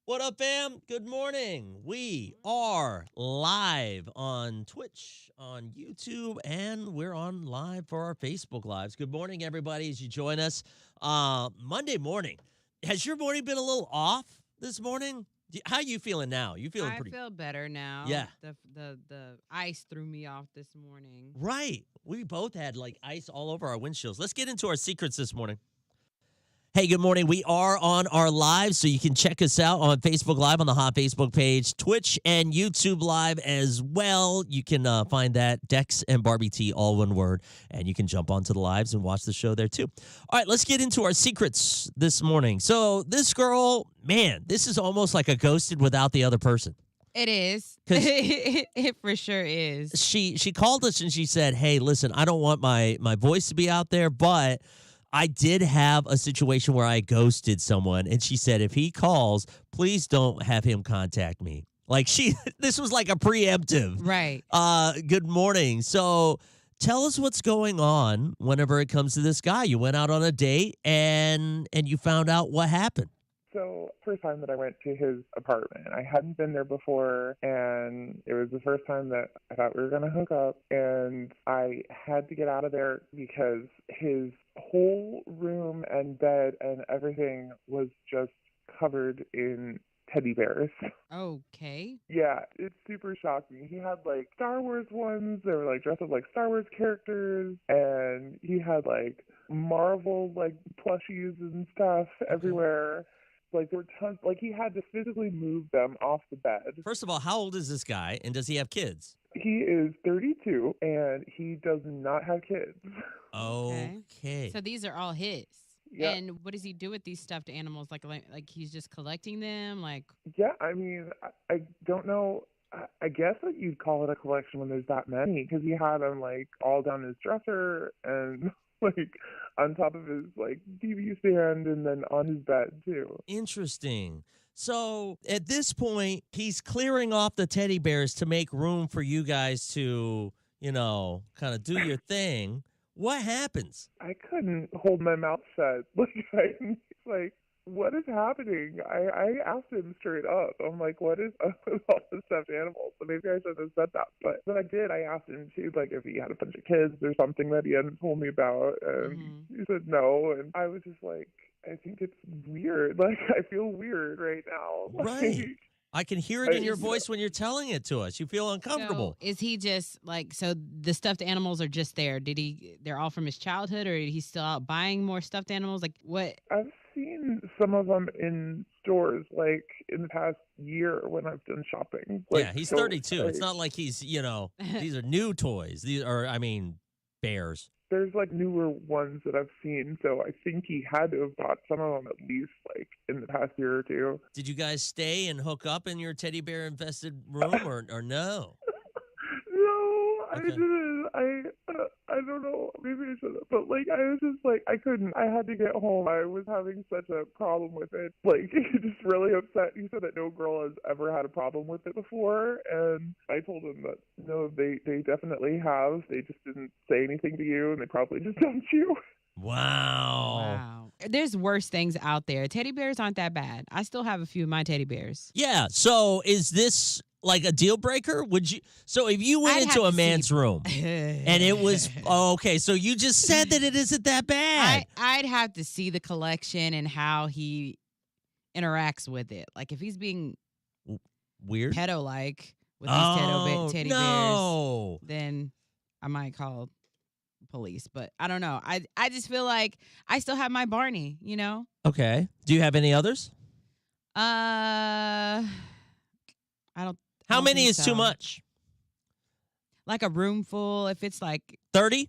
What up, fam? Good morning. We are live on Twitch, on YouTube, and we're on live for our Facebook Lives. Good morning, everybody, as you join us. Monday morning. Has your morning been a little off this morning? How you feeling now? You feeling I pretty... feel better now. Yeah. The ice threw me off this morning. Right. We both had like ice all over our windshields. Let's get into our secrets this morning. Hey, good morning. We are on our live, so you can check us out on Facebook Live on the Hot Facebook page, Twitch, and YouTube Live as well. You can find that, Dex and Barbie T, all one word, and you can jump onto the lives and watch the show there too. All right, let's get into our secrets this morning. So this girl, man, this is almost like a ghosted without the other person. It is. It for sure is. She called us and she said, hey, listen, I don't want my voice to be out there, but I did have a situation where I ghosted someone, and she said, if he calls, please don't have him contact me. Like this was like a preemptive. Right. Good morning. So tell us what's going on whenever it comes to this guy. You went out on a date and you found out what happened. So, first time that I went to his apartment, I hadn't been there before, and it was the first time that I thought we were going to hook up, and I had to get out of there because his whole room and bed and everything was just covered in teddy bears. Okay. Yeah, it's super shocking. He had like Star Wars ones. They were like dressed up like Star Wars characters, and he had like Marvel like plushies and stuff everywhere. Like there were tons. Like he had to physically move them off the bed. First of all, how old is this guy, and does he have kids? He is 32, and he does not have kids. Okay. So these are all his. Yeah. And what does he do with these stuffed animals? Like he's just collecting them? Like, yeah, I mean, I don't know. I guess that you'd call it a collection when there's that many, because he had them like all down his dresser and like on top of his like TV stand and then on his bed too. Interesting. So at this point, he's clearing off the teddy bears to make room for you guys to, kind of do your thing. What happens? I couldn't hold my mouth shut. Like, what is happening? I asked him straight up. I'm like, what is up with all the stuffed animals? So maybe I shouldn't have said that. But when I did, I asked him too, like, if he had a bunch of kids or something that he hadn't told me about. And he said no. And I was just like, I think it's weird. Like, I feel weird right now. Right. I can hear it in your voice when you're telling it to us. You feel uncomfortable. So is he just like, so the stuffed animals are just there? They're all from his childhood, or he's still out buying more stuffed animals? Like what? I've seen some of them in stores, like in the past year when I've done shopping. Like, yeah, he's 32. It's not like he's, these are new toys. These are, bears. There's like newer ones that I've seen, so I think he had to have bought some of them at least like in the past year or two. Did you guys stay and hook up in your teddy bear infested room or no? No, Okay. I didn't. I don't know. Maybe I should have. But like, I was just like, I couldn't. I had to get home. I was having such a problem with it. Like, just really upset. He said that no girl has ever had a problem with it before, and I told him that no, they definitely have. They just didn't say anything to you, and they probably just dumped you. Wow. There's worse things out there. Teddy bears aren't that bad. I still have a few of my teddy bears. Yeah. So is this like a deal breaker? Would you? So if you went into a man's room and it was okay, so you just said that it isn't that bad. I'd have to see the collection and how he interacts with it. Like if he's being weird, pedo-like with these teddy no. bears, then I might call police. But I don't know. I just feel like I still have my Barney. Okay. Do you have any others? I don't. How many think is so. too much? Like a room full. If it's like 30?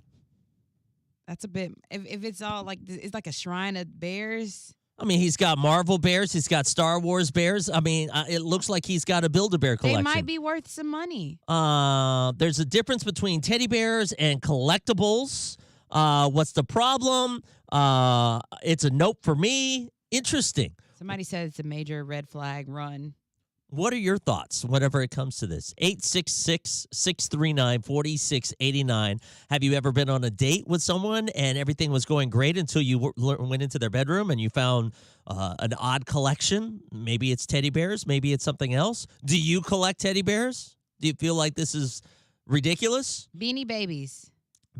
that's a bit. If it's all like it's like a shrine of bears. I mean, he's got Marvel bears. He's got Star Wars bears. I mean, it looks like he's got a Build-A-Bear collection. They might be worth some money. There's a difference between teddy bears and collectibles. What's the problem? It's a nope for me. Interesting. Somebody said it's a major red flag. Run. What are your thoughts whenever it comes to this? 866-639-4689. Have you ever been on a date with someone and everything was going great until you went into their bedroom and you found an odd collection? Maybe it's teddy bears. Maybe it's something else. Do you collect teddy bears? Do you feel like this is ridiculous? Beanie Babies.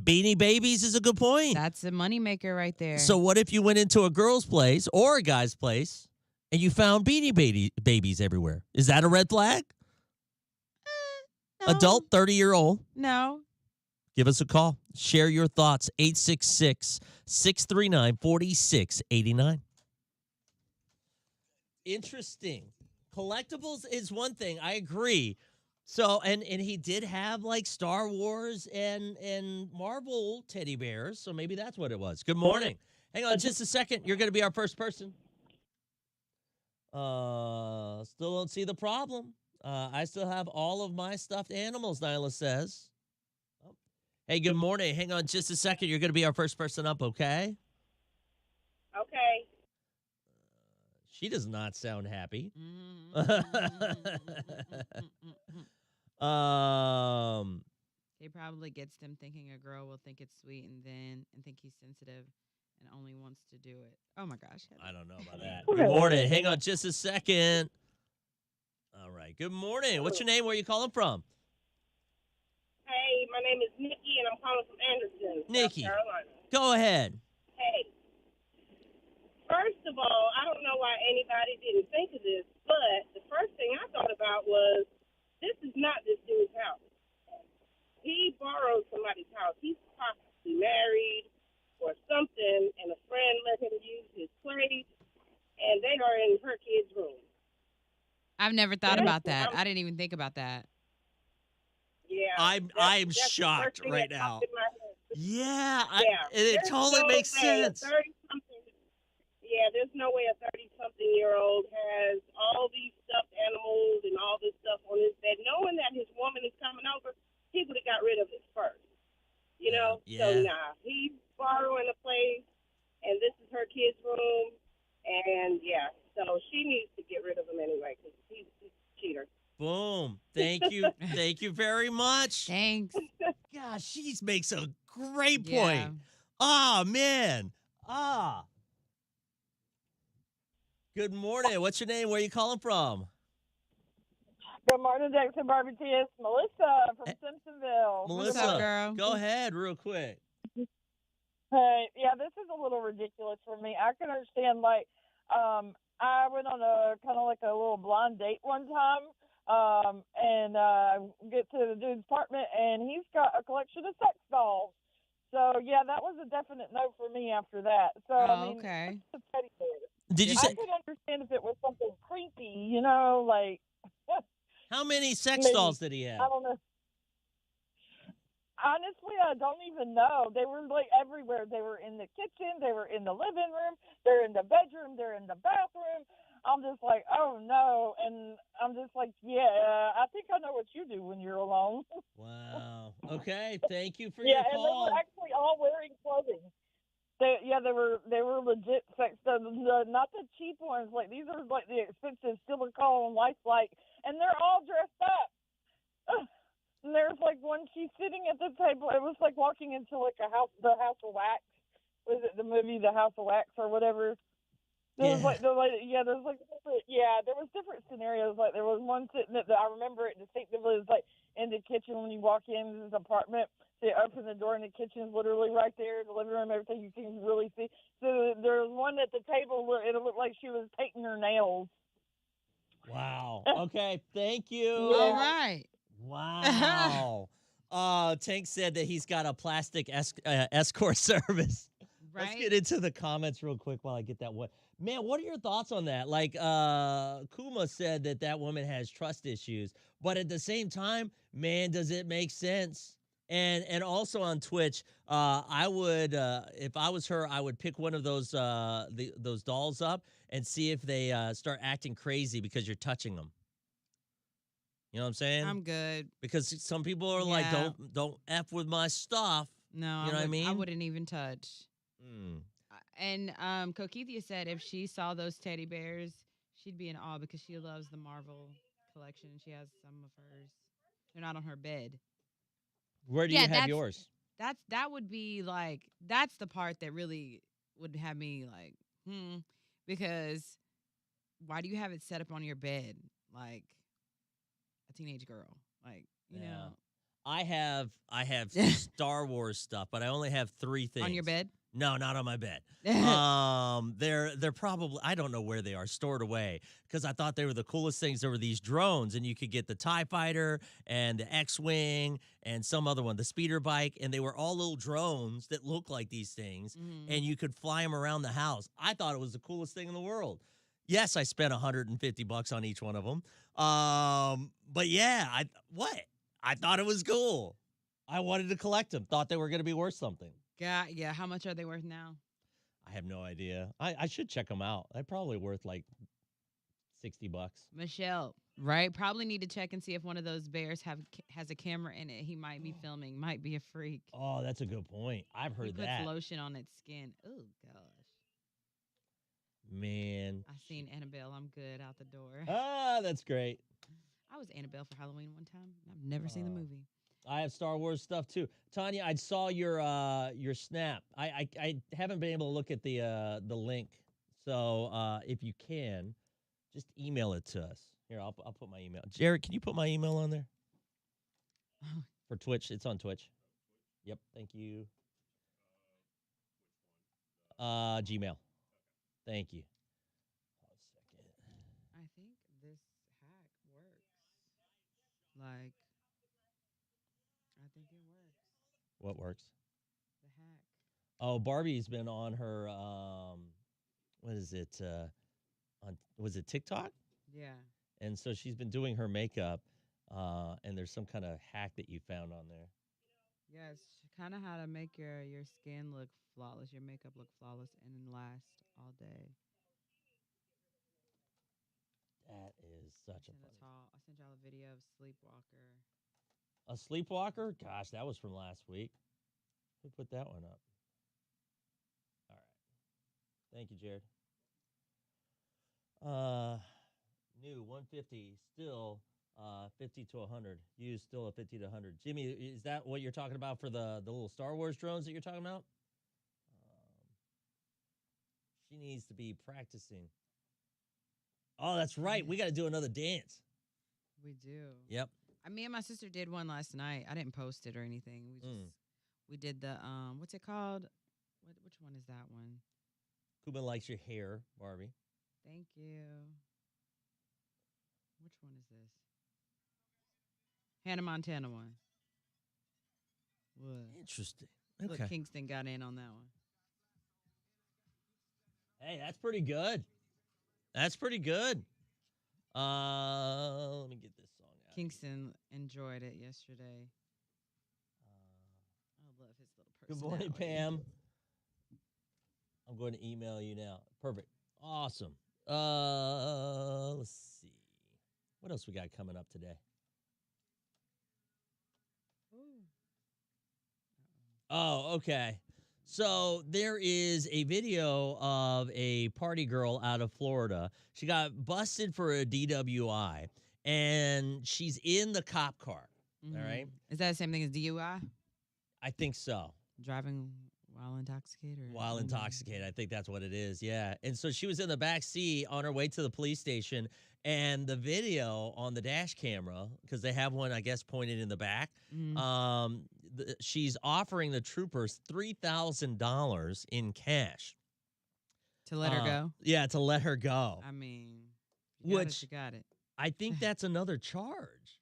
Beanie Babies is a good point. That's a moneymaker right there. So what if you went into a girl's place or a guy's place and you found babies everywhere? Is that a red flag? No. Adult, 30-year-old. No. Give us a call. Share your thoughts. 866-639-4689. Interesting. Collectibles is one thing. I agree. So, and he did have like Star Wars and Marvel teddy bears. So maybe that's what it was. Good morning. Hang on just a second. You're going to be our first person. Still don't see the problem. I still have all of my stuffed animals, Nyla says. Oh. Hey, good morning. Hang on just a second. You're going to be our first person up, okay? Okay. She does not sound happy. It probably gets them thinking a girl will think it's sweet and think he's sensitive and only wants to do it. Oh my gosh. I don't know about that. Good morning. Hang on just a second. All right. Good morning. What's your name? Where are you calling from? Hey, my name is Nikki, and I'm calling from Anderson, Nikki. South Carolina. Go ahead. Hey, first of all, I don't know why anybody didn't think of this, but the first thing I thought about was, this is not this dude's house. He borrowed somebody's house. He's possibly married or something, and a friend let him use his place, and they are in her kid's room. I've never thought about that. I didn't even think about that. Yeah. I'm that's the shocked first thing right that now. popped in my head. Yeah. It There's totally no makes way sense. There's no way a 30-something-year-old has all these stuffed animals and all this stuff on his bed, knowing that his woman is coming over. He would have got rid of it first, you know? Yeah. So, nah, he's borrowing a place, and this is her kid's room, and, yeah, so she needs to get rid of him anyway because he's a cheater. Boom. Thank you. Thank you very much. Thanks. Gosh, she makes a great Yeah. point. Oh, man. Good morning. What's your name? Where are you calling from? Good morning, Jackson Barbie T. It's Melissa from Simpsonville. Melissa, What's up, girl? go ahead real quick. Hey, yeah, this is a little ridiculous for me. I can understand, like, I went on a kind of like a little blind date one time, and get to the dude's apartment, and he's got a collection of sex dolls. So, yeah, that was a definite no for me after that. So, I Oh, mean, okay. it's a teddy bear. Did you I say could understand if it was something creepy, you know, like, how many sex maybe. dolls did he have? I don't know. Honestly, I don't even know. They were like everywhere. They were in the kitchen. They were in the living room. They're in the bedroom. They're in the bathroom. I'm just like, oh no. And I'm just like, yeah, I think I know what you do when you're alone. Wow. Okay. Thank you for Yeah, your and they call. were actually all wearing clothing. They were legit sex dolls, not the cheap ones. Like these are like the expensive silicone lifelike, and they're all dressed up. And there's like one, she's sitting at the table. It was like walking into like the House of Wax. Was it the movie The House of Wax or whatever? There was like there was different scenarios. Like there was one sitting at I remember it distinctively. It was like in the kitchen when you walk in his apartment. They open the door and the kitchen's literally right there. The living room, everything you can really see. So there was one at the table where it looked like she was painting her nails. Wow. Okay. Thank you. All right. Wow. Tank said that he's got a plastic escort service. Right. Let's get into the comments real quick while I get that one. Man, what are your thoughts on that? Like, Kuma said that woman has trust issues, but at the same time, man, does it make sense? And also on Twitch, I would, if I was her, I would pick one of those those dolls up and see if they start acting crazy because you're touching them. You know what I'm saying? I'm good. Because some people are like, Yeah. don't F with my stuff. No, You know what I mean? I wouldn't even touch. Mm. And Kokithia said if she saw those teddy bears, she'd be in awe because she loves the Marvel collection. She has some of hers. They're not on her bed. Where do Yeah, you have that's- yours? That would be like that's the part that really would have me like, because why do you have it set up on your bed like a teenage girl? Like, you Yeah. know, I have Star Wars stuff, but I only have 3 things. on your bed? No, not on my bed. They're probably, I don't know where they are, stored away, because I thought they were the coolest things. There were these drones, and you could get the TIE Fighter and the X-Wing and some other one, the speeder bike, and they were all little drones that look like these things, and you could fly them around the house. I thought it was the coolest thing in the world. Yes, I spent $150 on each one of them. But yeah, I thought it was cool. I wanted to collect them. Thought they were going to be worth something. God, yeah. How much are they worth now? I have no idea. I should check them out. They're probably worth like $60. Michelle, right? Probably need to check and see if one of those bears has a camera in it. He might be filming. Might be a freak. Oh, that's a good point. I've He heard puts that. lotion on its skin. Oh gosh. Man. I seen Annabelle. I'm good out the door. Ah, that's great. I was Annabelle for Halloween one time. I've never seen the movie. I have Star Wars stuff too. Tanya, I saw your snap. I haven't been able to look at the link. So if you can, just email it to us. Here, I'll put my email. Jared, can you put my email on there? For Twitch. It's on Twitch. Yep, thank you. Gmail. Thank you. Hold a second. I think this hack works. Like, I think it works. What works? The hack. Oh, Barbie's been on her what is it? Was it TikTok? Yeah. And so she's been doing her makeup, and there's some kind of hack that you found on there. Yes. Kind of how to make your skin look flawless, your makeup look flawless, and then last all day. That is such a funny. I sent y'all a video of Sleepwalker. A sleepwalker? Gosh, that was from last week. Who put that one up? All right. Thank you, Jared. New 150, still 50 to 100. Used still a 50 to 100. Jimmy, is that what you're talking about for the little Star Wars drones that you're talking about? She needs to be practicing. Oh, that's right. We got to do another dance. We do. Yep. Me and my sister did one last night. I didn't post it or anything. We did the what's it called? Which one is that one? Kuban likes your hair, Barbie. Thank you. Which one is this? Hannah Montana one. What? Interesting. Look, Okay. Kingston got in on that one. Hey, that's pretty good. That's pretty good. Let me get this song out. Kingston enjoyed it yesterday. I love his little Good personality. morning, Pam. I'm going to email you now. Perfect. Awesome. Let's see. What else we got coming up today? Ooh. Oh, okay. So there is a video of a party girl out of Florida. She got busted for a DWI, and she's in the cop car. All right. Is that the same thing as DUI? I think so. Driving while intoxicated? Or While intoxicated. I think that's what it is. Yeah. And so she was in the back seat on her way to the police station, and the video on the dash camera, because they have one, I guess, pointed in the back, she's offering the troopers $3,000 in cash. To let her go? Yeah, to let her go. I mean, you got Which it, you got it. I think that's another charge.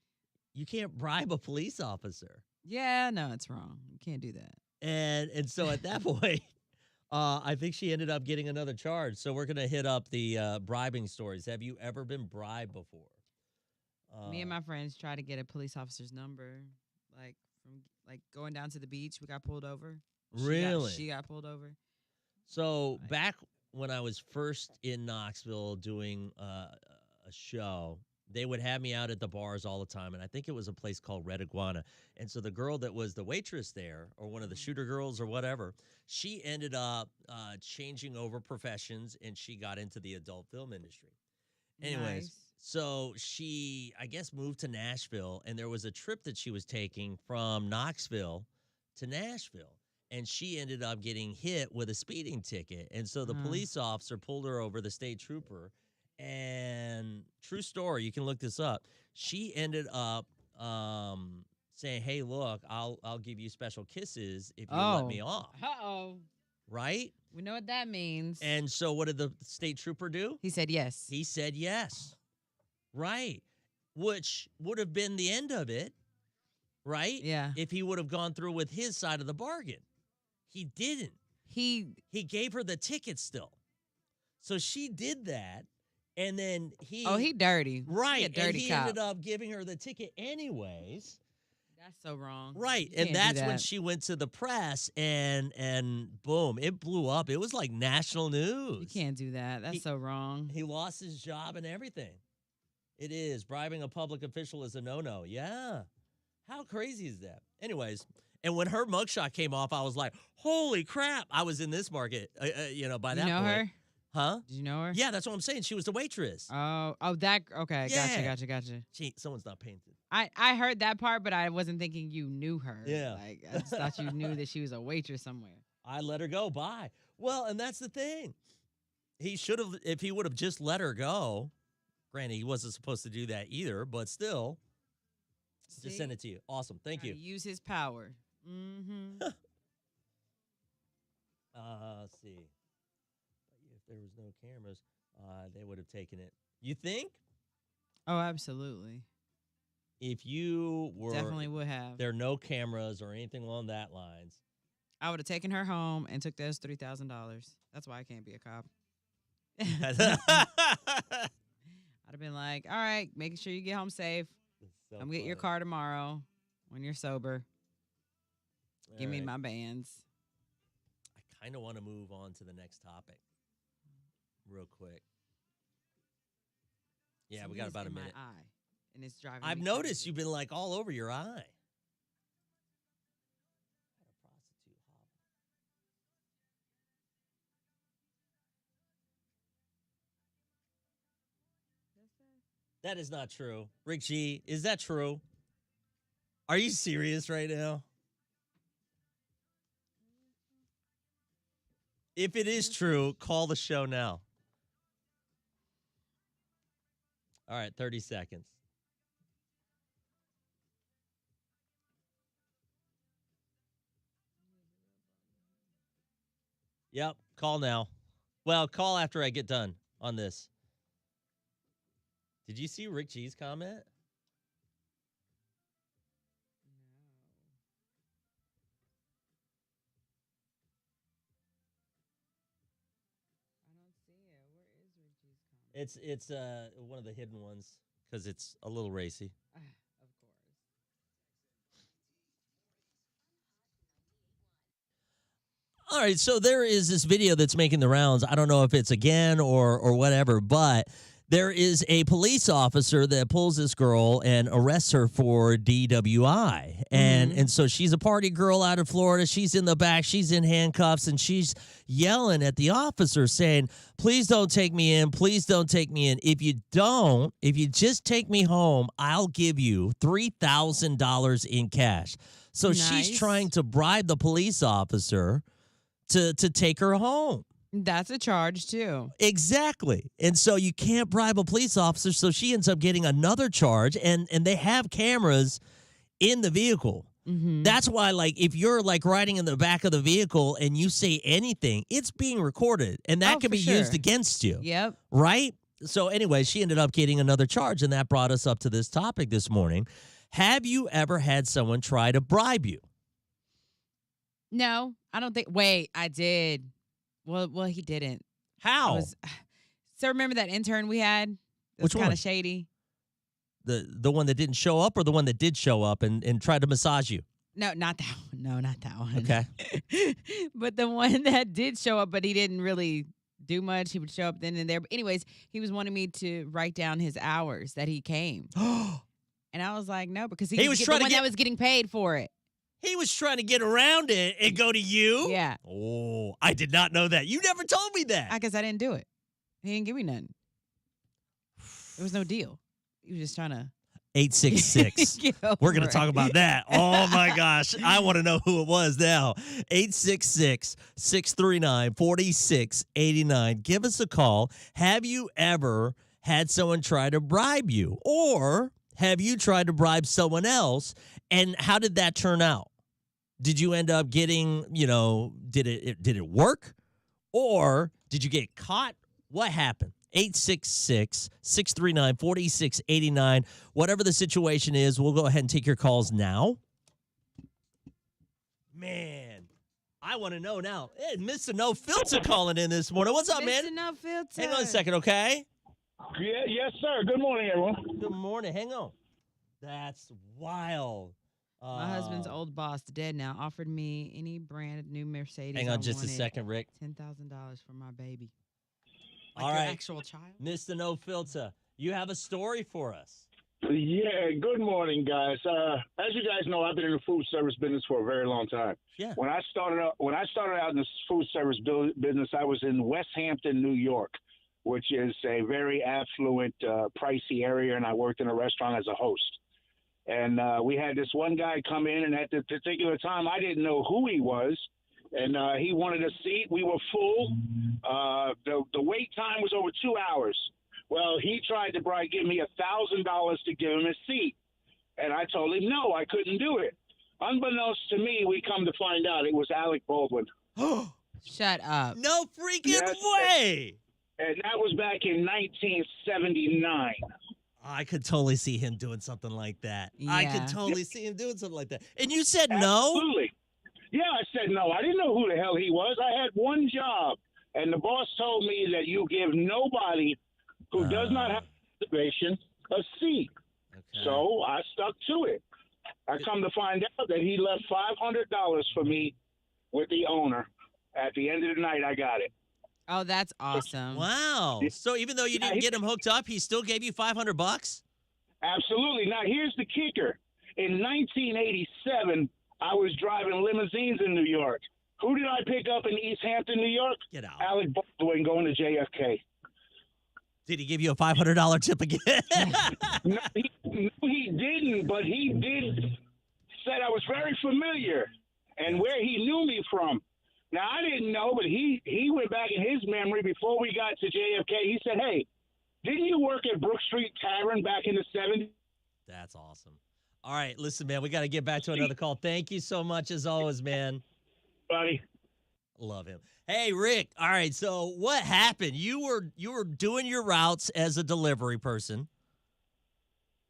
You can't bribe a police officer. Yeah, no, it's wrong. You can't do that. And so at that point, I think she ended up getting another charge. So we're gonna hit up the bribing stories. Have you ever been bribed before? Me and my friends tried to get a police officer's number, from going down to the beach. We got pulled over. Really? She got pulled over. So back when I was first in Knoxville doing a show, they would have me out at the bars all the time, and I think it was a place called Red Iguana. And so the girl that was the waitress there, or one of the shooter girls or whatever, she ended up changing over professions, and she got into the adult film industry. Anyways, Nice. So she, I guess, moved to Nashville, and there was a trip that she was taking from Knoxville to Nashville. And she ended up getting hit with a speeding ticket. And so the police officer pulled her over, the state trooper. And true story, you can look this up. She ended up saying, "Hey, look, I'll give you special kisses if you let me off." Uh-oh. Right? We know what that means. And so what did the state trooper do? He said yes. He said yes. Right. Which would have been the end of it, right? Yeah. If he would have gone through with his side of the bargain. He didn't. He gave her the ticket still. So she did that, and then he dirty. Right. He a dirty and he cop. ended up giving her the ticket anyways. That's so wrong. Right. You And can't do that's when that. she went to the press and boom, it blew up. It was like national news. You can't do that. That's so wrong. He lost his job and everything. It is. Bribing a public official is a no-no. Yeah. How crazy is that? Anyways, and when her mugshot came off, I was like, holy crap. I was in this market, by that You know point. her? Huh? Did you know her? Yeah, that's what I'm saying. She was the waitress. That okay. Yeah. Gotcha. Someone's not painted. I heard that part, but I wasn't thinking you knew her. Yeah. Like I just thought you knew that she was a waitress somewhere. I let her go. Bye. Well, and that's the thing. He should have, if he would have just let her go. Granted, he wasn't supposed to do that either, but still, just send it to you. Awesome. Thank you. Use his power. Mm-hmm. Let's see. If there was no cameras, they would have taken it. You think? Oh, absolutely. If you were Definitely would have. there are no cameras or anything along that lines. I would have taken her home and took those $3,000. That's why I can't be a cop. I'd have been like, all right, making sure you get home safe. So Come get your funny. car tomorrow when you're sober. All Give me right. my bands. I kind of want to move on to the next topic real quick. Yeah, we got Something's about a in my minute. eye, and it's driving I've me noticed crazy. you've been like all over your eye. That is not true. Rick G, is that true? Are you serious right now? If it is true, call the show now. All right, 30 seconds. Yep, call now. Well, call after I get done on this. Did you see Rick G's comment? I don't see it. Where is Richie's comment? It's one of the hidden ones because it's a little racy. Of course. All right, so there is this video that's making the rounds. I don't know if it's again or whatever, but there is a police officer that pulls this girl and arrests her for DWI. And so she's a party girl out of Florida. She's in the back. She's in handcuffs, and she's yelling at the officer saying, please don't take me in. Please don't take me in. If you just take me home, I'll give you $3,000 in cash. So she's Nice. trying to bribe the police officer to take her home. That's a charge too. Exactly. And so you can't bribe a police officer, so she ends up getting another charge, and they have cameras in the vehicle. Mm-hmm. That's why, like, if you're, like, riding in the back of the vehicle and you say anything, it's being recorded, and that Oh, can for be used sure. against you, Yep. right? So anyway, she ended up getting another charge, and that brought us up to this topic this morning. Have you ever had someone try to bribe you? No, I don't think. Wait, I did. Well, he didn't. How? So remember that intern we had? That was Which one? kind of shady. The one that didn't show up, or the one that did show up and tried to massage you? No, not that one. No, not that one. Okay. But the one that did show up, but he didn't really do much. He would show up then and there. But anyways, he was wanting me to write down his hours that he came. And I was like, no, because He was trying the to one get- that was getting paid for it. He was trying to get around it and go to you? Yeah. Oh, I did not know that. You never told me that. I guess I didn't do it. He didn't give me nothing. There was no deal. He was just trying to 866. get We're going over to talk it. about that. Oh my gosh. I want to know who it was now. 866-639-4689. Give us a call. Have you ever had someone try to bribe you? Or have you tried to bribe someone else? And how did that turn out? Did you end up getting, did it work? Or did you get caught? What happened? 866-639-4689. Whatever the situation is, we'll go ahead and take your calls now. Man, I want to know now. Hey, Mr. No Filter calling in this morning. What's up, man? Mr. No Filter. Hang on a second, okay? Yeah, yes, sir. Good morning, everyone. Good morning. Hang on. That's wild. My husband's old boss, dead now, offered me any brand of new Mercedes. Hang on just a second, Rick. $10,000 for my baby. Like All your right. actual child? Mr. No Filter, you have a story for us. Yeah, good morning, guys. As you guys know, I've been in the food service business for a very long time. Yeah. When I started out in the food service business, I was in West Hampton, New York, which is a very affluent, pricey area, and I worked in a restaurant as a host. And we had this one guy come in, and at the particular time, I didn't know who he was, and he wanted a seat. We were full. The wait time was over 2 hours. Well, he tried to give me $1,000 to give him a seat, and I told him no, I couldn't do it. Unbeknownst to me, we come to find out it was Alec Baldwin. Shut up. No freaking Yes. way. And that was back in 1979. I could totally see him doing something like that. I Yeah. could totally see him doing something like that. And you said no? Absolutely. Yeah, I said no. I didn't know who the hell he was. I had one job, and the boss told me that you give nobody who does not have reservation a seat. Okay. So I stuck to it. I come to find out that he left $500 for me with the owner. At the end of the night, I got it. Oh, that's awesome. Wow. So even though you didn't get him hooked up, he still gave you $500? Absolutely. Now, here's the kicker. In 1987, I was driving limousines in New York. Who did I pick up in East Hampton, New York? Get out. Alec Baldwin going to JFK. Did he give you a $500 tip again? No, he didn't, but he did said I was very familiar and where he knew me from. Now, I didn't know, but he went back in his memory before we got to JFK. He said, hey, didn't you work at Brook Street Tavern back in the 70s? That's awesome. All right, listen, man, we got to get back to another call. Thank you so much as always, man. Buddy. Love him. Hey, Rick. All right, so what happened? You were doing your routes as a delivery person.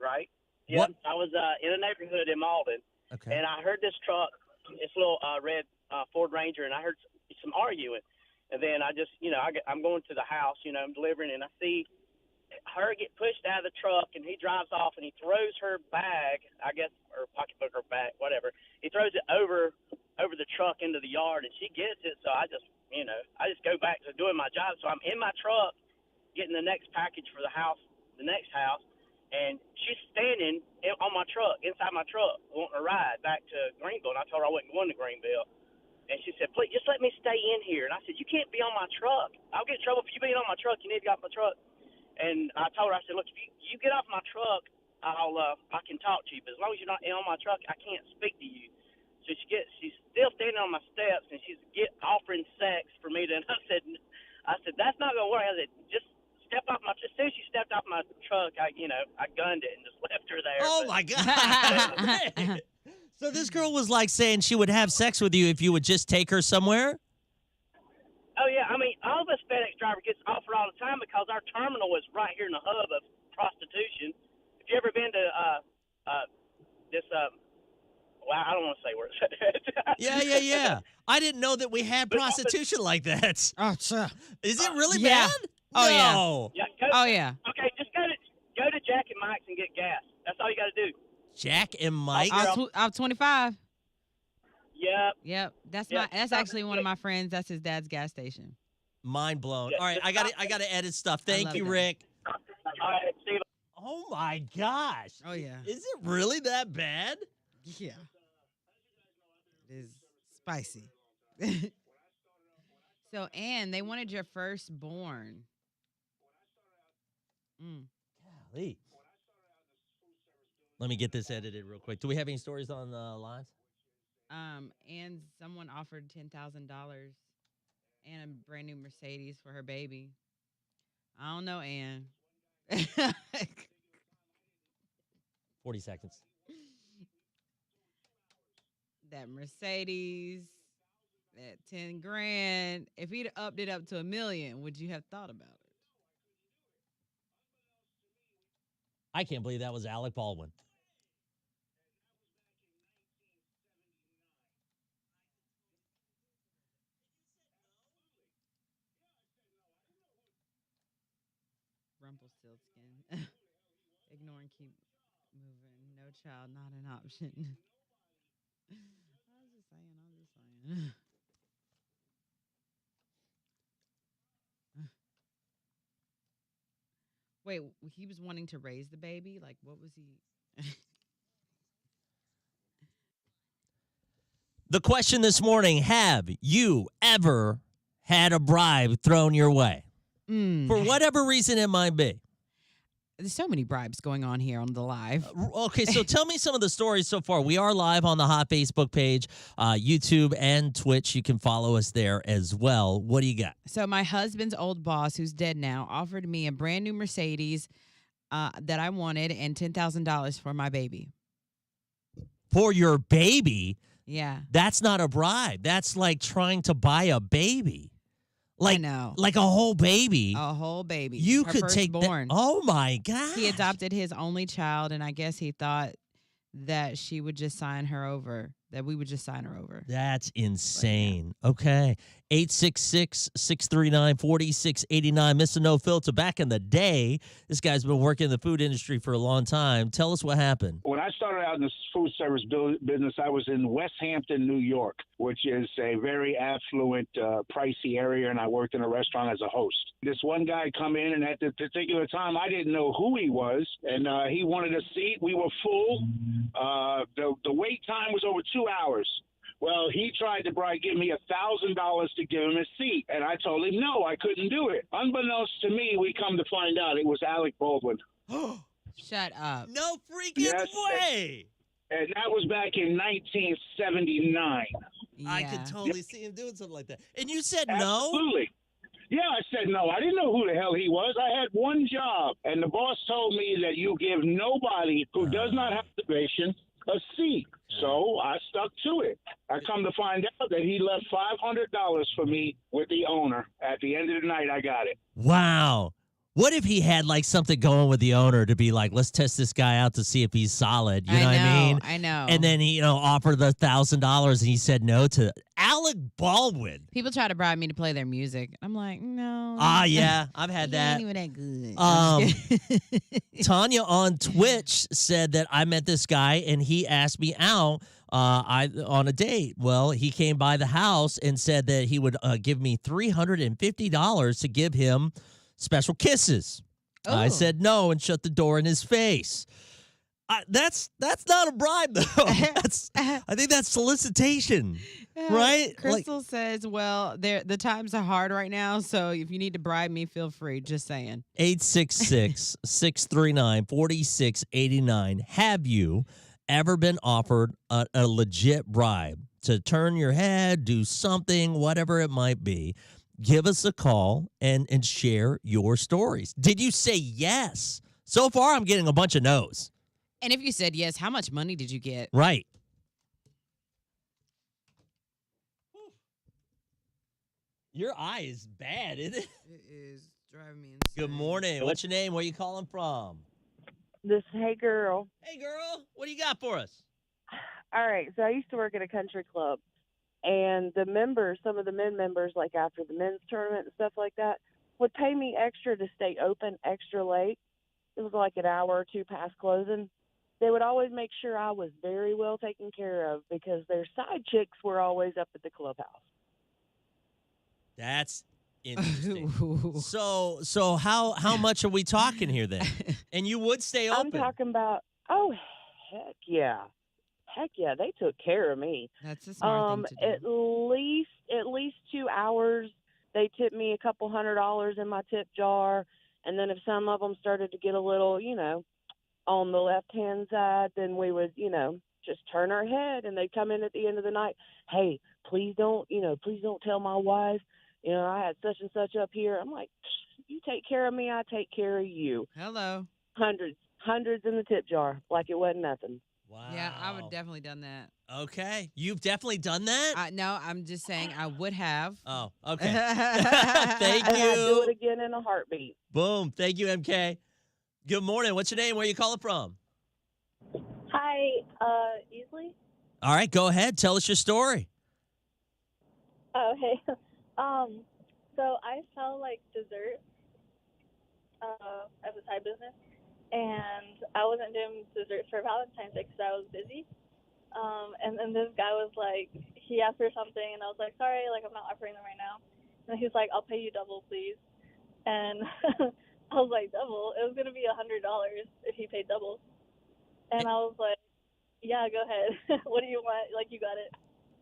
Right? What? Yep. I was in a neighborhood in Malden, Okay. and I heard this truck, this little red Ford Ranger, and I heard some arguing. And then I just, I'm going to the house, I'm delivering, and I see her get pushed out of the truck, and he drives off, and he throws her bag, I guess, or pocketbook or bag, whatever. He throws it over the truck into the yard, and she gets it. So I just, I just go back to doing my job. So I'm in my truck getting the next package for the next house, and she's standing on my truck, inside my truck, wanting to ride back to Greenville. And I told her I wasn't going to Greenville. And she said, please, just let me stay in here. And I said, you can't be on my truck. I'll get in trouble for you being on my truck. You need to get off my truck. And I told her, I said, look, if you get off my truck, I can talk to you. But as long as you're not on my truck, I can't speak to you. So she's still standing on my steps, and she's offering sex for me. And I said, that's not going to work. I said, just step off my. As soon as she stepped off my truck, I gunned it and just left her there. Oh, But- my God. So this girl was like saying she would have sex with you if you would just take her somewhere? Oh, yeah. I mean, all of us FedEx driver gets offered all the time because our terminal is right here in the hub of prostitution. Have you ever been to this well, I don't want to say where it's at. Yeah. I didn't know that we had prostitution like that. Oh, sure. Is it really Yeah. bad? Oh, yeah. No. Yeah, Oh, yeah. Okay, just go to Jack and Mike's and get gas. That's all you got to do. Jack and Mike. I'm 25. Yep. Yep. That's Yeah. that's actually one of my friends. That's his dad's gas station. Mind blown. Yeah, All right, just I got to edit stuff. I Thank love you, that. Rick. All right, see you. Oh my gosh. Oh, yeah. Is it really that bad? Yeah. It is spicy. So, Ann, they wanted your firstborn. Mm. Golly. Let me get this edited real quick. Do we have any stories on live? And someone offered $10,000 and a brand new Mercedes for her baby. I don't know, Ann. 40 seconds. That Mercedes, that 10 grand. If he'd upped it up to $1 million, would you have thought about it? I can't believe that was Alec Baldwin. Rumpelstiltskin. Ignore and keep moving. No child, not an option. I was just saying. Wait, he was wanting to raise the baby? Like, what was he? The question this morning, have you ever had a bribe thrown your way? For whatever reason it might be. There's so many bribes going on here on the live. Okay, so tell me some of the stories so far. We are live on the Hot Facebook page, YouTube, and Twitch. You can follow us there as well. What do you got? So my husband's old boss, who's dead now, offered me a brand new Mercedes that I wanted and $10,000 for my baby. For your baby? Yeah. That's not a bribe. That's like trying to buy a baby. Like, I know. Like a whole baby. A whole baby. You Her could take that. firstborn. Oh, my God. He adopted his only child, and I guess he thought that she would just sign her over, that we would just sign her over. That's insane. Okay. 866-639-4689. Mr. No Filter. Back in the day, this guy's been working in the food industry for a long time. Tell us what happened. When I started out in the food service business, I was in West Hampton, New York, which is a very affluent, pricey area, and I worked in a restaurant as a host. This one guy come in, and at the particular time, I didn't know who he was, and he wanted a seat. We were full. The wait time was over 2 hours. Well, he tried to give me $1,000 to give him a seat, and I told him no, I couldn't do it. Unbeknownst to me, we come to find out it was Alec Baldwin. Shut up. No freaking way. And that was back in 1979. Yeah. I could totally see him doing something like that. And you said no? Absolutely. Yeah, I said no. I didn't know who the hell he was. I had one job, and the boss told me that you give nobody who does not have probation a seat. So I stuck to it. I come to find out that he left $500 for me with the owner. At the end of the night, I got it. Wow. What if he had like something going with the owner to be like, let's test this guy out to see if he's solid? You know what I mean? I know. And then he, offered the $1,000 and he said no to Alec Baldwin. People try to bribe me to play their music. I'm like, no. Yeah, I've had He that. ain't even that good. Tanya on Twitch said that I met this guy and he asked me out on a date. Well, he came by the house and said that he would give me $350 to give him special kisses. I Oh. said no and shut the door in his face. That's not a bribe though. I think that's solicitation, right? Crystal says, well, the times are hard right now, so if you need to bribe me, feel free. Just saying. 866-639-4689. Have you ever been offered a legit bribe to turn your head, do something, whatever it might be? Give us a call and share your stories. Did you say yes? So far, I'm getting a bunch of no's. And if you said yes, how much money did you get? Right. Your eye is bad, isn't it? It is driving me insane. Good morning. What's your name? Where you calling from? This hey girl. Hey, girl. What do you got for us? All right, so I used to work at a country club, and the members, some of the men members, like after the men's tournament and stuff like that, would pay me extra to stay open extra late. It was like an hour or two past closing. They would always make sure I was very well taken care of because their side chicks were always up at the clubhouse. That's interesting. So how much are we talking here then? And you would stay open. I'm talking about, oh, heck yeah. Heck yeah, they took care of me. That's a smart thing to do. At least 2 hours. They tipped me a couple $100 in my tip jar, And then if some of them started to get a little, on the left-hand side, then we would, just turn our head, and they'd come in at the end of the night. Hey, please don't tell my wife, I had such and such up here. I'm like, you take care of me, I take care of you. Hello. Hundreds in the tip jar, like it wasn't nothing. Wow. Yeah, I would definitely done that. Okay. You've definitely done that? No, I'm just saying I would have. Oh, okay. Thank And I'd do it you. again in a heartbeat. Boom. Thank you, MK. Good morning. What's your name? Where you calling from? Hi, Easley. All right, go ahead. Tell us your story. Oh, hey. So I sell like desserts as a side business, and I wasn't doing desserts for Valentine's Day because I was busy. And then this guy was like, he asked for something, and I was like, sorry, like I'm not offering them right now. And he's like, I'll pay you double, please. And I was like, double? It was gonna be $100 if he paid double. And I was like, yeah, go ahead. What do you want? Like, you got it.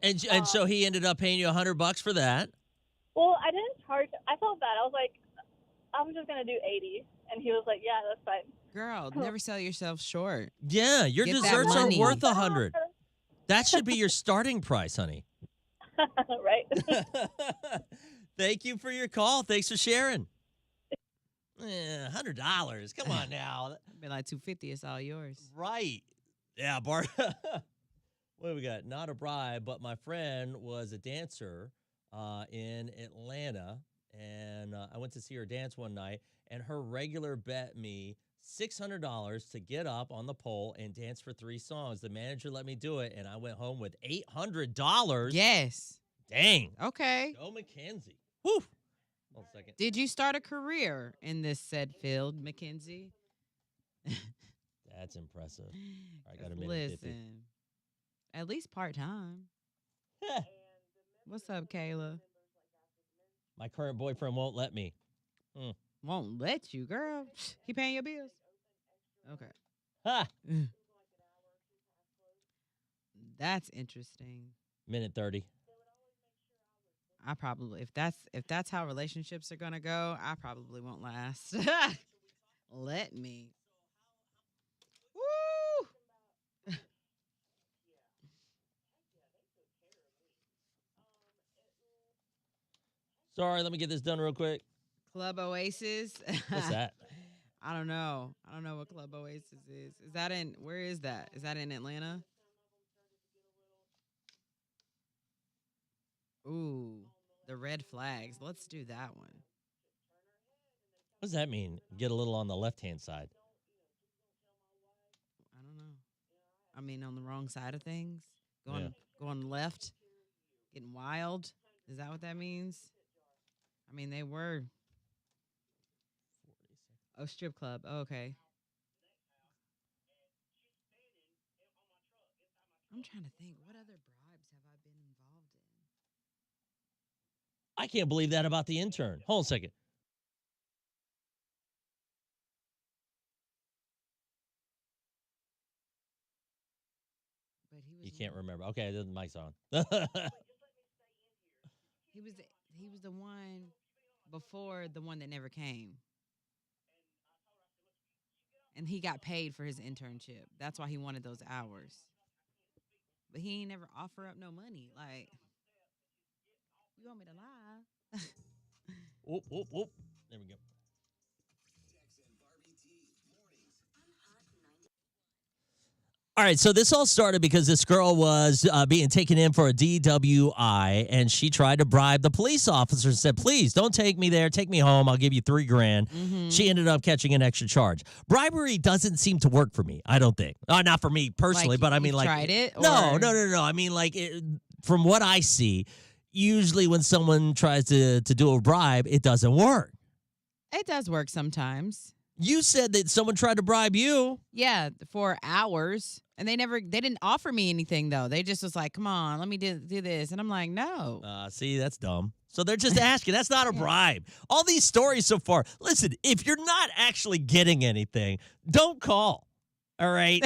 And so he ended up paying you $100 for that. Well, I didn't charge. I felt bad. I was like, I'm just going to do 80. And he was like, yeah, that's fine. Girl, never sell yourself short. Yeah, your Get that desserts are money. worth $100. That should be your starting price, honey. Right? Thank you for your call. Thanks for sharing. $100. Come on now. Be like $250. It's all yours. Right. Yeah, Bart. What do we got? Not a bribe, but my friend was a dancer in Atlanta, and I went to see her dance one night, and her regular bet me $600 to get up on the pole and dance for 3 songs. The manager let me do it, and I went home with $800. Yes. Dang. Okay. Go Mackenzie. Whew. Hold a second. Did you start a career in this said field, Mackenzie? That's impressive. I got a 'Cause minute 50. listen, at least part-time. What's up, Kayla? My current boyfriend won't let me. Won't let you, girl. He paying your bills? Okay. Ha! That's interesting. Minute 30. I probably if that's how relationships are gonna go, I probably won't last. Let me. Woo! Sorry, let me get this done real quick. Club Oasis. What's that? I don't know. I don't know what Club Oasis is. Is that in where is that? Is that in Atlanta? Ooh, the red flags. Let's do that one. What does that mean? Get a little on the left-hand side. I don't know. I mean, on the wrong side of things, going left, getting wild. Is that what that means? I mean, they were. Oh, strip club. Oh, okay. I'm trying to think. What other bribes have I been involved in? I can't believe that about the intern. Hold on a second. But he was. You can't remember. Okay, the mic's on. He was the one before the one that never came. And he got paid for his internship. That's why he wanted those hours. But he ain't never offer up no money. Like, you want me to lie? Whoop, whoop, whoop. There we go. All right, so this all started because this girl was being taken in for a DWI, and she tried to bribe the police officer and said, please, don't take me there. Take me home. I'll give you $3,000. Mm-hmm. She ended up catching an extra charge. Bribery doesn't seem to work for me, I don't think. Not for me personally, Like, but I mean, you like. tried it? No. Or- No. I mean, like, from what I see, usually when someone tries to do a bribe, it doesn't work. It does work sometimes. You said that someone tried to bribe you. Yeah, for hours. And they didn't offer me anything, though. They just was like, come on, let me do this. And I'm like, no. See, that's dumb. So they're just asking. That's not a bribe. All these stories so far. Listen, if you're not actually getting anything, don't call. All right?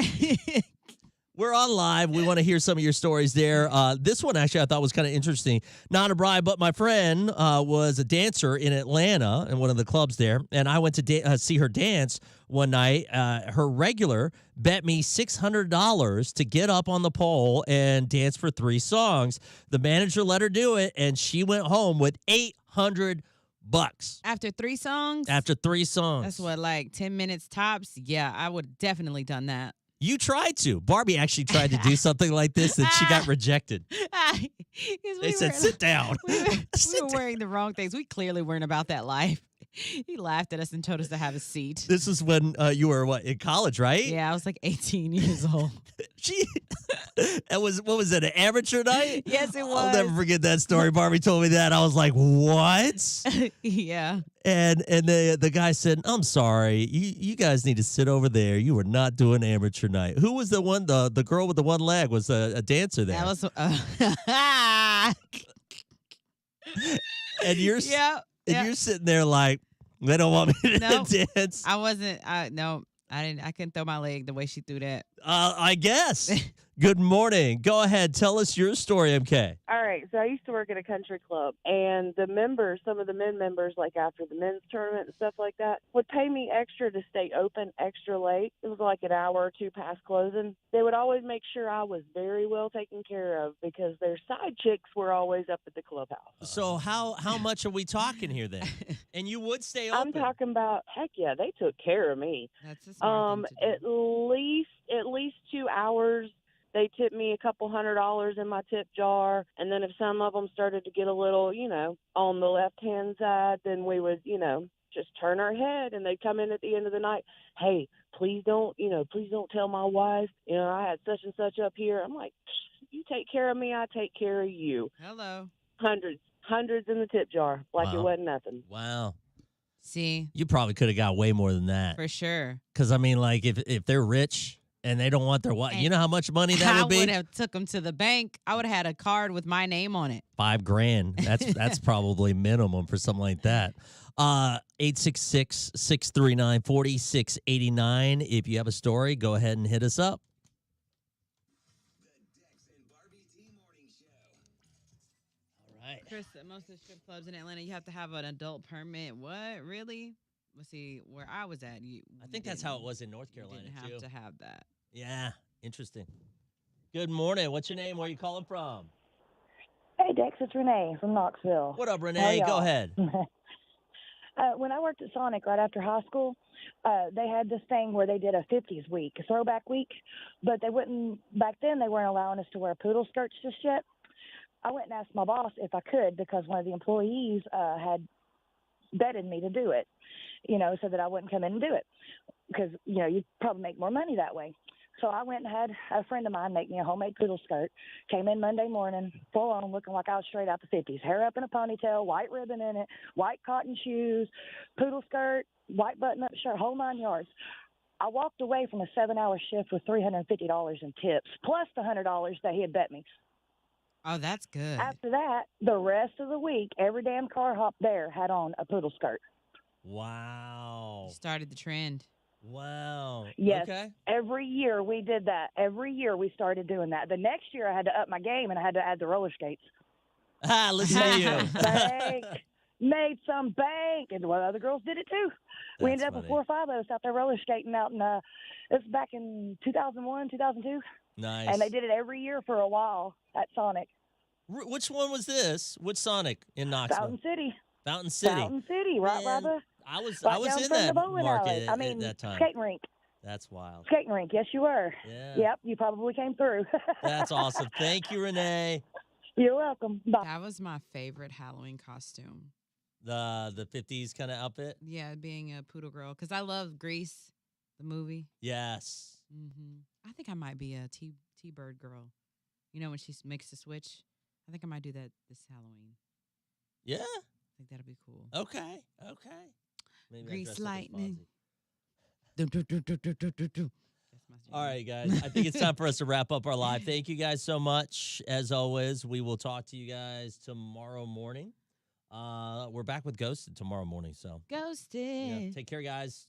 We're on live. We want to hear some of your stories there. This one, actually, I thought was kind of interesting. Not a bride, but my friend was a dancer in Atlanta in one of the clubs there, and I went to see her dance one night. Her regular bet me $600 to get up on the pole and dance for 3 songs. The manager let her do it, and she went home with $800. After 3 songs? After 3 songs. That's what, like 10 minutes tops? Yeah, I would definitely done that. You tried to. Barbie actually tried to do something like this, and she got rejected. They said, sit down. We were wearing the wrong things. We clearly weren't about that life. He laughed at us and told us to have a seat. This is when you were, in college, right? Yeah, I was like 18 years old. What was it, an amateur night? Yes, it was. I'll never forget that story. Barbie told me that. I was like, what? Yeah. And the guy said, I'm sorry. You guys need to sit over there. You were not doing amateur night. Who was the one, the girl with the one leg was a dancer there? That was... and you're... Yeah. And you're sitting there like, they don't want me to dance. I wasn't. No, I didn't. I couldn't throw my leg the way she threw that. I guess. Good morning. Go ahead. Tell us your story, MK. All right. So I used to work at a country club, and the members, some of the men members, like after the men's tournament and stuff like that, would pay me extra to stay open extra late. It was like an hour or 2 past closing. They would always make sure I was very well taken care of because their side chicks were always up at the clubhouse. So how much are we talking here then? And you would stay open? I'm talking about, heck yeah, they took care of me. That's a smart thing to do. At least 2 hours. They tipped me a couple $100 in my tip jar. And then if some of them started to get a little, on the left-hand side, then we would, just turn our head and they'd come in at the end of the night. Hey, please don't tell my wife, I had such and such up here. I'm like, you take care of me, I take care of you. Hello. Hundreds in the tip jar, like it wasn't nothing. Wow. See? You probably could have got way more than that. For sure. Because, if they're rich and they don't want their wife, you know how much money that would be? I would have took them to the bank. I would have had a card with my name on it. $5,000. That's probably minimum for something like that. 866-639-4689. If you have a story, go ahead and hit us up. All right. Chris, most of the strip clubs in Atlanta, you have to have an adult permit. What? Really? Let's see, where I was at, I think that's how it was in North Carolina, didn't have to have that. Yeah, interesting. Good morning. What's your name? Where are you calling from? Hey, Dex, it's Renee from Knoxville. What up, Renee? Go ahead. When I worked at Sonic right after high school, they had this thing where they did a 50s week, a throwback week, but back then they weren't allowing us to wear poodle skirts just yet. I went and asked my boss if I could because one of the employees had betted me to do it, so that I wouldn't come in and do it because, you'd probably make more money that way. So I went and had a friend of mine make me a homemade poodle skirt. Came in Monday morning, full on, looking like I was straight out the 50s. Hair up in a ponytail, white ribbon in it, white cotton shoes, poodle skirt, white button-up shirt, whole 9 yards. I walked away from a 7-hour shift with $350 in tips, plus the $100 that he had bet me. Oh, that's good. After that, the rest of the week, every damn car hop there had on a poodle skirt. Wow. You started the trend. Wow. Yes. Okay. Every year we did that. Every year we started doing that. The next year I had to up my game and I had to add the roller skates. Listen to you. Bank. Made some bank. And other girls did it too. We ended up with 4 or 5 of us out there roller skating out in, it was back in 2001, 2002. Nice. And they did it every year for a while at Sonic. Which one was this? Which Sonic in Knoxville? Fountain City. Fountain City. Fountain City, right by the... I was right in that market I mean, at that time. skating rink. That's wild. Skating rink, yes, you were. Yeah. Yep, you probably came through. That's awesome. Thank you, Renee. You're welcome. Bye. That was my favorite Halloween costume. The 50s kind of outfit? Yeah, being a poodle girl. Because I love Grease, the movie. Yes. I think I might be a T-Bird girl. When she makes the switch. I think I might do that this Halloween. Yeah? I think that'll be cool. Okay. Maybe Grease I dress up as lightning. Fozzie. All right, guys. I think it's time for us to wrap up our live. Thank you guys so much. As always, we will talk to you guys tomorrow morning. We're back with Ghosted tomorrow morning. So Ghosted. yeah, take care, guys.